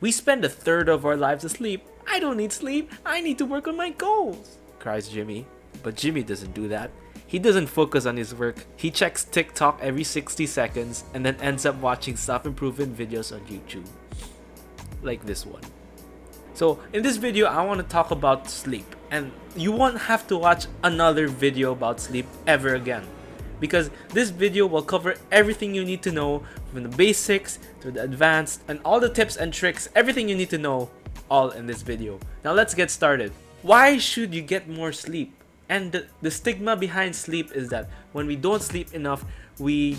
We spend a third of our lives asleep. I don't need sleep. I need to work on my goals, cries Jimmy. But Jimmy doesn't do that. He doesn't focus on his work. He checks TikTok every 60 seconds and then ends up watching self-improvement videos on YouTube. Like this one. So in this video, I want to talk about sleep. And you won't have to watch another video about sleep ever again. Because this video will cover everything you need to know, from the basics to the advanced, and all the tips and tricks, everything you need to know, all in this video. Now let's get started. Why should you get more sleep? And the stigma behind sleep is that when we don't sleep enough, we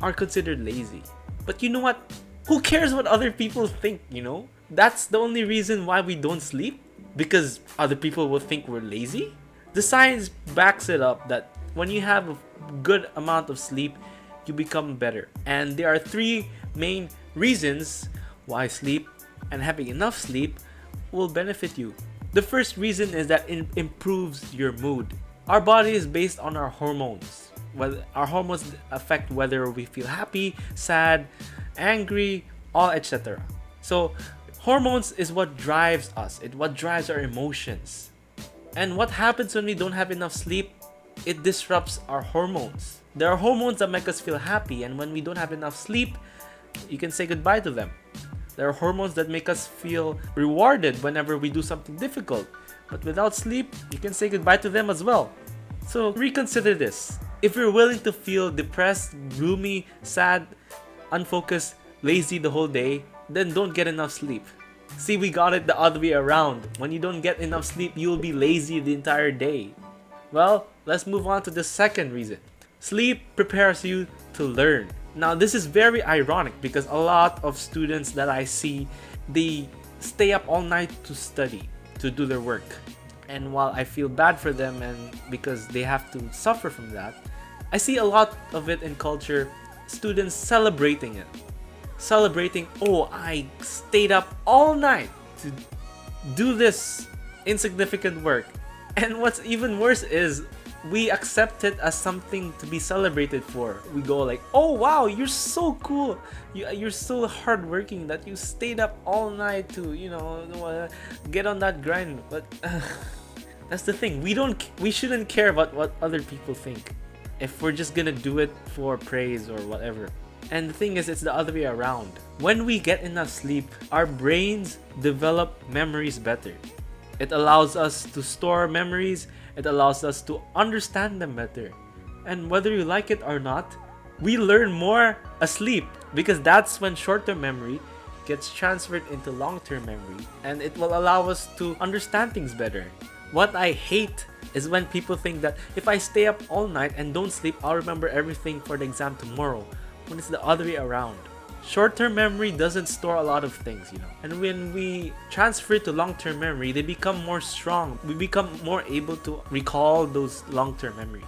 are considered lazy. But you know what? Who cares what other people think, you know? That's the only reason why we don't sleep? Because other people will think we're lazy? The science backs it up that when you have a good amount of sleep, you become better. And there are three main reasons why sleep and having enough sleep will benefit you. The first reason is that it improves your mood. Our body is based on our hormones. Our hormones affect whether we feel happy, sad, angry, all etc. So hormones is what drives us. It's what drives our emotions. And what happens when we don't have enough sleep? It disrupts our hormones. There are hormones that make us feel happy, and when we don't have enough sleep, you can say goodbye to them. There are hormones that make us feel rewarded whenever we do something difficult, but without sleep, you can say goodbye to them as well. So reconsider this. If you're willing to feel depressed, gloomy, sad, unfocused, lazy the whole day, then don't get enough sleep. See, we got it the other way around. When you don't get enough sleep, you'll be lazy the entire day. Well, let's move on to the second reason. Sleep prepares you to learn. Now, this is very ironic because a lot of students that I see, they stay up all night to study, to do their work. And while I feel bad for them and because they have to suffer from that, I see a lot of it in culture, students celebrating it. Celebrating, oh, I stayed up all night to do this insignificant work. And what's even worse is we accept it as something to be celebrated for. We go like, oh wow, you're so cool. You're so hardworking that you stayed up all night to, get on that grind. But that's the thing. We shouldn't care about what other people think if we're just gonna do it for praise or whatever. And the thing is, it's the other way around. When we get enough sleep, our brains develop memories better. It allows us to store memories, it allows us to understand them better. And whether you like it or not, we learn more asleep because that's when short-term memory gets transferred into long-term memory and it will allow us to understand things better. What I hate is when people think that if I stay up all night and don't sleep, I'll remember everything for the exam tomorrow, when it's the other way around. Short-term memory doesn't store a lot of things, and when we transfer it to long-term memory, they become more strong. We become more able to recall those long-term memories.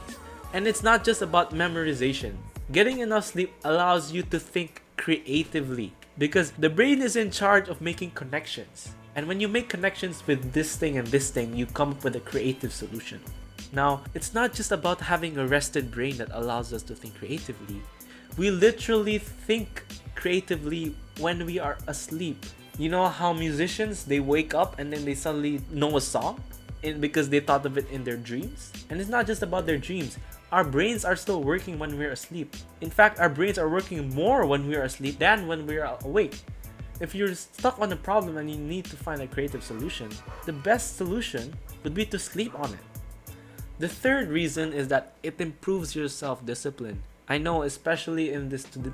And it's not just about memorization. Getting enough sleep allows you to think creatively because the brain is in charge of making connections. And when you make connections with this thing and this thing, you come up with a creative solution. Now, it's not just about having a rested brain that allows us to think creatively. We literally think creatively when we are asleep. You know how musicians, they wake up and then they suddenly know a song because they thought of it in their dreams? And it's not just about their dreams. Our brains are still working when we're asleep. In fact, our brains are working more when we are asleep than when we are awake. If you're stuck on a problem and you need to find a creative solution, the best solution would be to sleep on it. The third reason is that it improves your self-discipline. I know, especially in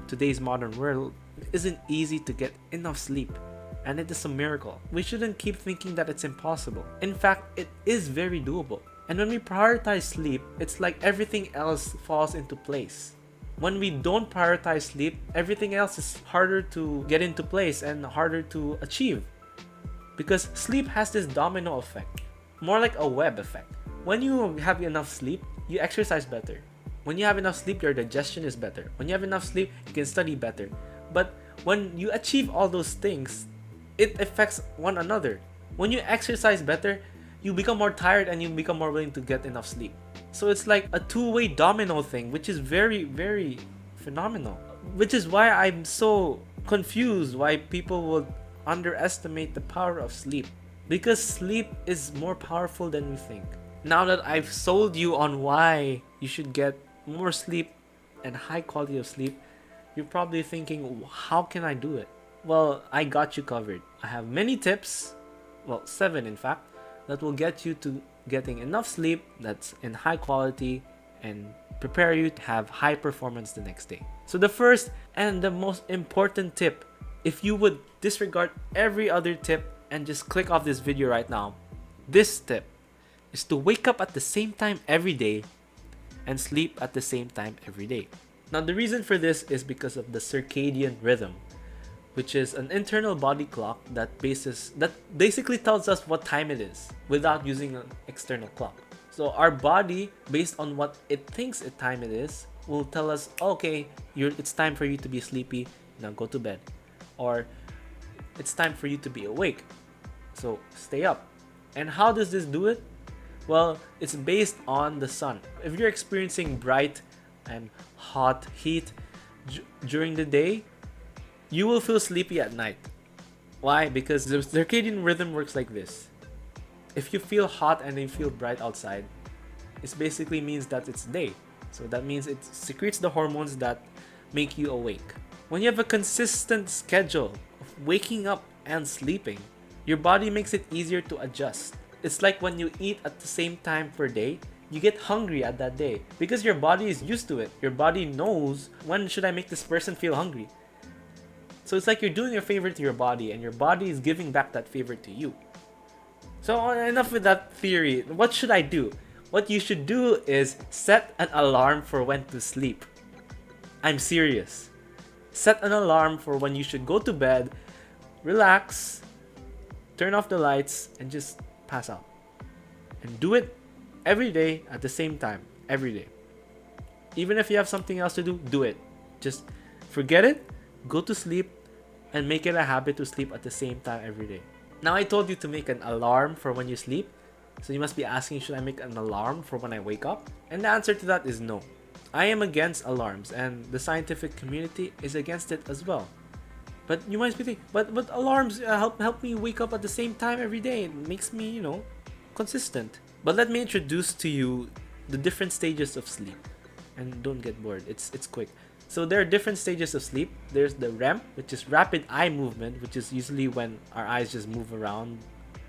today's modern world, it isn't easy to get enough sleep, and it is a miracle. We shouldn't keep thinking that it's impossible. In fact, it is very doable. And when we prioritize sleep, it's like everything else falls into place. When we don't prioritize sleep, everything else is harder to get into place and harder to achieve. Because sleep has this domino effect, more like a web effect. When you have enough sleep, you exercise better. When you have enough sleep, your digestion is better. When you have enough sleep, you can study better. But when you achieve all those things, it affects one another. When you exercise better, you become more tired and you become more willing to get enough sleep. So it's like a two-way domino thing, which is very, very phenomenal. Which is why I'm so confused why people would underestimate the power of sleep, because sleep is more powerful than we think. Now that I've sold you on why you should get more sleep and high quality of sleep, you're probably thinking, how can I do it? Well, I got you covered. I have many tips, well, 7 in fact, that will get you to getting enough sleep that's in high quality and prepare you to have high performance the next day. So the first and the most important tip, if you would disregard every other tip and just click off this video right now, this tip is to wake up at the same time every day and sleep at the same time every day. Now the reason for this is because of the circadian rhythm, which is an internal body clock that basically tells us what time it is without using an external clock. So our body, based on what it thinks the time it is, will tell us, okay, it's time for you to be sleepy, now go to bed. Or it's time for you to be awake, so stay up. And how does this do it? Well, it's based on the sun. If you're experiencing bright and hot heat during the day, you will feel sleepy at night. Why? Because the circadian rhythm works like this. If you feel hot and you feel bright outside, it basically means that it's day. So that means it secretes the hormones that make you awake. When you have a consistent schedule of waking up and sleeping, your body makes it easier to adjust. It's like when you eat at the same time per day, you get hungry at that day because your body is used to it. Your body knows, when should I make this person feel hungry? So it's like you're doing a favor to your body and your body is giving back that favor to you. So enough with that theory. What should I do? What you should do is set an alarm for when to sleep. I'm serious. Set an alarm for when you should go to bed, relax, turn off the lights, and just pass out. And do it every day at the same time, every day. Even if you have something else to do, do it. Just forget it, go to sleep, and make it a habit to sleep at the same time every day. Now I told you to make an alarm for when you sleep, so you must be asking, should I make an alarm for when I wake up? And the answer to that is no. I am against alarms, and the scientific community is against it as well. But you might be thinking, but alarms help me wake up at the same time every day. It makes me, consistent. But let me introduce to you the different stages of sleep. And don't get bored, it's quick. So there are different stages of sleep. There's the REM, which is rapid eye movement, which is usually when our eyes just move around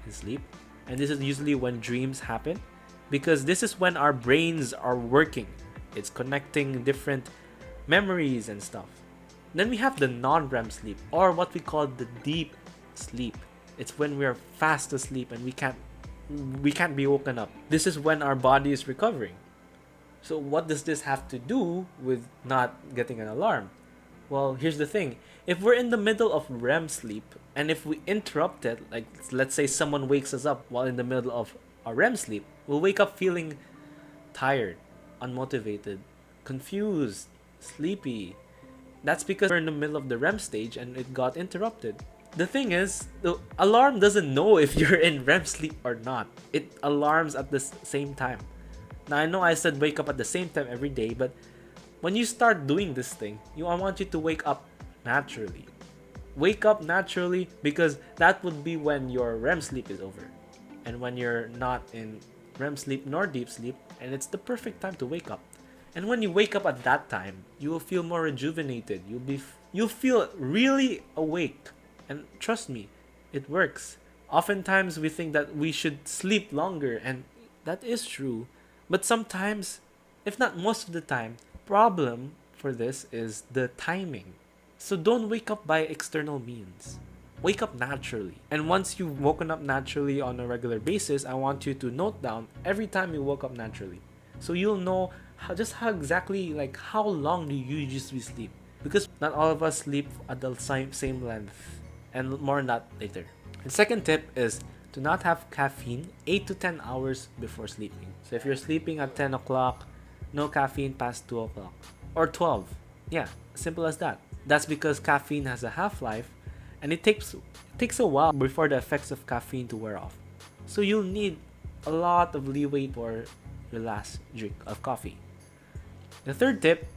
in sleep. And this is usually when dreams happen, because this is when our brains are working. It's connecting different memories and stuff. Then we have the non-REM sleep, or what we call the deep sleep. It's when we are fast asleep and we can't be woken up. This is when our body is recovering. So what does this have to do with not getting an alarm? Well, here's the thing. If we're in the middle of REM sleep, and if we interrupt it, like let's say someone wakes us up while in the middle of our REM sleep, we'll wake up feeling tired, unmotivated, confused, sleepy. That's because we're in the middle of the REM stage and it got interrupted. The thing is, the alarm doesn't know if you're in REM sleep or not. It alarms at the same time. Now I know I said wake up at the same time every day, but when you start doing this thing, I want you to wake up naturally. Wake up naturally, because that would be when your REM sleep is over. And when you're not in REM sleep nor deep sleep, and it's the perfect time to wake up. And when you wake up at that time, you will feel more rejuvenated. You'll feel really awake. And trust me, it works. Oftentimes we think that we should sleep longer, and that is true. But sometimes, if not most of the time, problem for this is the timing. So don't wake up by external means. Wake up naturally. And once you've woken up naturally on a regular basis, I want you to note down every time you woke up naturally. So you'll know how long do you usually sleep. Because not all of us sleep at the same length. And more on that later. The second tip is to not have caffeine 8 to 10 hours before sleeping. So if you're sleeping at 10 o'clock, no caffeine past 2 o'clock. Or 12. Yeah, simple as that. That's because caffeine has a half-life, and it takes a while before the effects of caffeine to wear off. So you'll need a lot of leeway for your last drink of coffee. The third tip,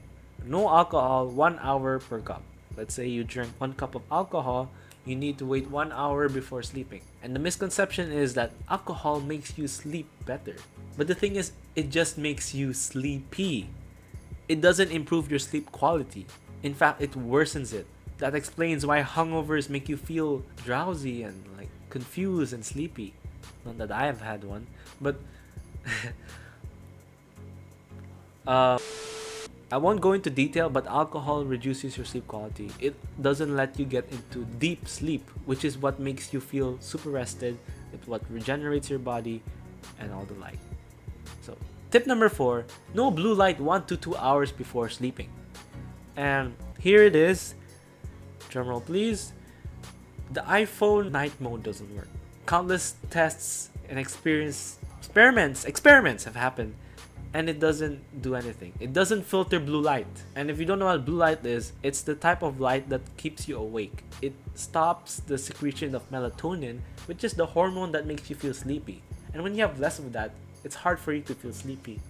no alcohol 1 hour per cup. Let's say you drink 1 cup of alcohol, you need to wait 1 hour before sleeping. And the misconception is that alcohol makes you sleep better. But the thing is, it just makes you sleepy. It doesn't improve your sleep quality. In fact, it worsens it. That explains why hangovers make you feel drowsy and like confused and sleepy. Not that I have had one, but I won't go into detail, but alcohol reduces your sleep quality. It doesn't let you get into deep sleep, which is what makes you feel super rested. It's what regenerates your body and all the like. So, tip number 4, no blue light 1 to 2 hours before sleeping. And here it is. Drumroll please. The iPhone night mode doesn't work. Countless tests and experiments have happened, and it doesn't do anything. It doesn't filter blue light. And if you don't know what blue light is, it's the type of light that keeps you awake. It stops the secretion of melatonin, which is the hormone that makes you feel sleepy. And when you have less of that, it's hard for you to feel sleepy.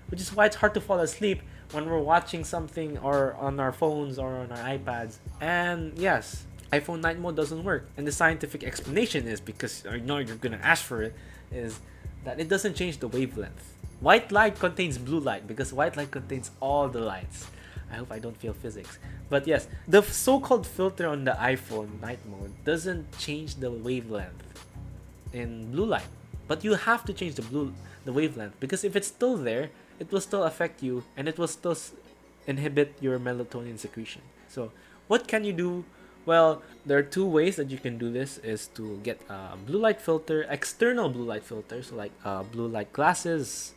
Which is why it's hard to fall asleep when we're watching something or on our phones or on our iPads. And yes, iPhone night mode doesn't work. And the scientific explanation is, because I know you're gonna ask for it, is that it doesn't change the wavelength. White light contains blue light because white light contains all the lights. I hope I don't fail physics. But yes, the so-called filter on the iPhone night mode doesn't change the wavelength in blue light. But you have to change the wavelength, because if it's still there, it will still affect you and it will still inhibit your melatonin secretion. So what can you do? Well, there are 2 ways that you can do this, is to get a blue light filter, external blue light filter, so like blue light glasses,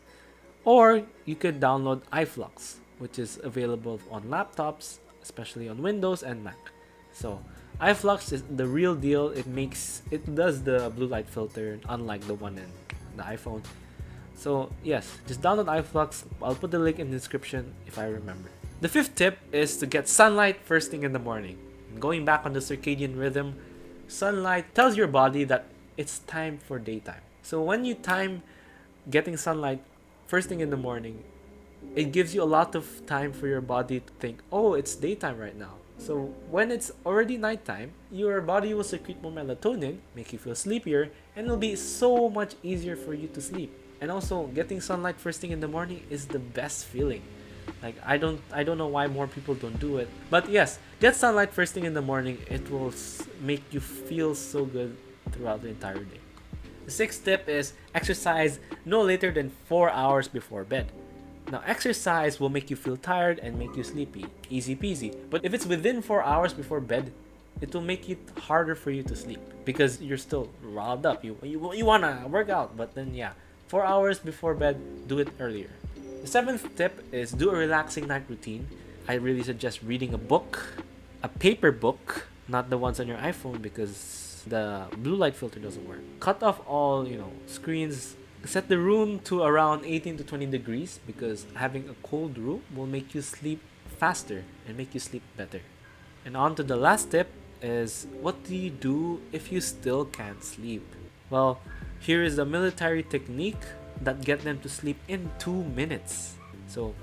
or you could download iFlux, which is available on laptops, especially on Windows and Mac. So iFlux is the real deal. It does the blue light filter, unlike the one in the iPhone. So yes, just download iFlux. I'll put the link in the description if I remember. The 5th tip is to get sunlight first thing in the morning. Going back on the circadian rhythm, sunlight tells your body that it's time for daytime. So when you time getting sunlight first thing in the morning, it gives you a lot of time for your body to think, oh, it's daytime right now. So when it's already nighttime, your body will secrete more melatonin, make you feel sleepier, and it'll be so much easier for you to sleep. And also, getting sunlight first thing in the morning is the best feeling. Like, I don't know why more people don't do it. But yes, get sunlight first thing in the morning. It will make you feel so good throughout the entire day. The 6th tip is exercise no later than 4 hours before bed. Now, exercise will make you feel tired and make you sleepy. Easy peasy. But if it's within 4 hours before bed, it will make it harder for you to sleep because you're still riled up. You want to work out, but then yeah, 4 hours before bed, do it earlier. The 7th tip is do a relaxing night routine. I really suggest reading a book, a paper book, not the ones on your iPhone, because the blue light filter doesn't work. Cut off all, screens. Set the room to around 18 to 20 degrees because having a cold room will make you sleep faster and make you sleep better. And on to the last tip is, what do you do if you still can't sleep? Well, here is a military technique that get them to sleep in 2 minutes. So,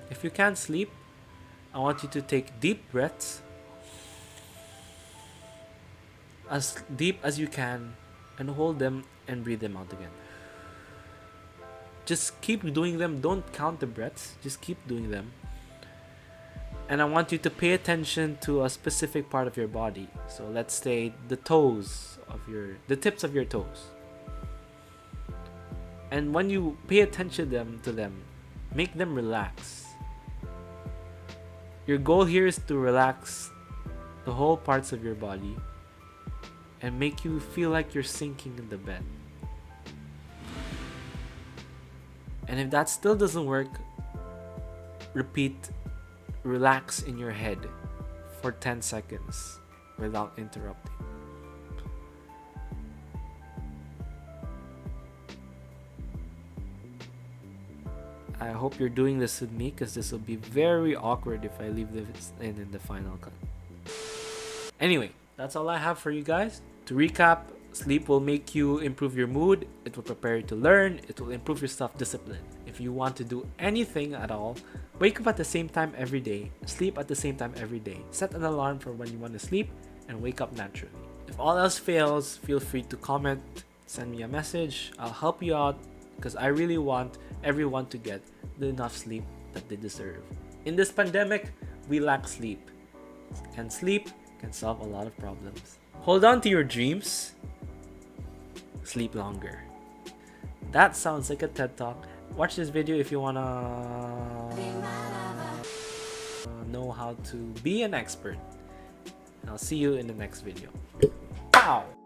if you can't sleep, I want you to take deep breaths, as deep as you can, and hold them and breathe them out again. Just keep doing them. Don't count the breaths. Just keep doing them. And I want you to pay attention to a specific part of your body. So let's say the tips of your toes. And when you pay attention to them, make them relax. Your goal here is to relax the whole parts of your body and make you feel like you're sinking in the bed. And if that still doesn't work, repeat relax in your head for 10 seconds without interrupting. I hope you're doing this with me, because this will be very awkward if I leave this in the final cut. Anyway, that's all I have for you guys. To recap, sleep will make you improve your mood, it will prepare you to learn, it will improve your self-discipline. If you want to do anything at all, wake up at the same time every day, sleep at the same time every day. Set an alarm for when you want to sleep and wake up naturally. If all else fails, feel free to comment, send me a message. I'll help you out because I really want everyone to get the enough sleep that they deserve. In this pandemic, we lack sleep, and sleep can solve a lot of problems. Hold on to your dreams. Sleep longer. That sounds like a TED Talk. Watch this video if you wanna know how to be an expert. I'll see you in the next video. Pow!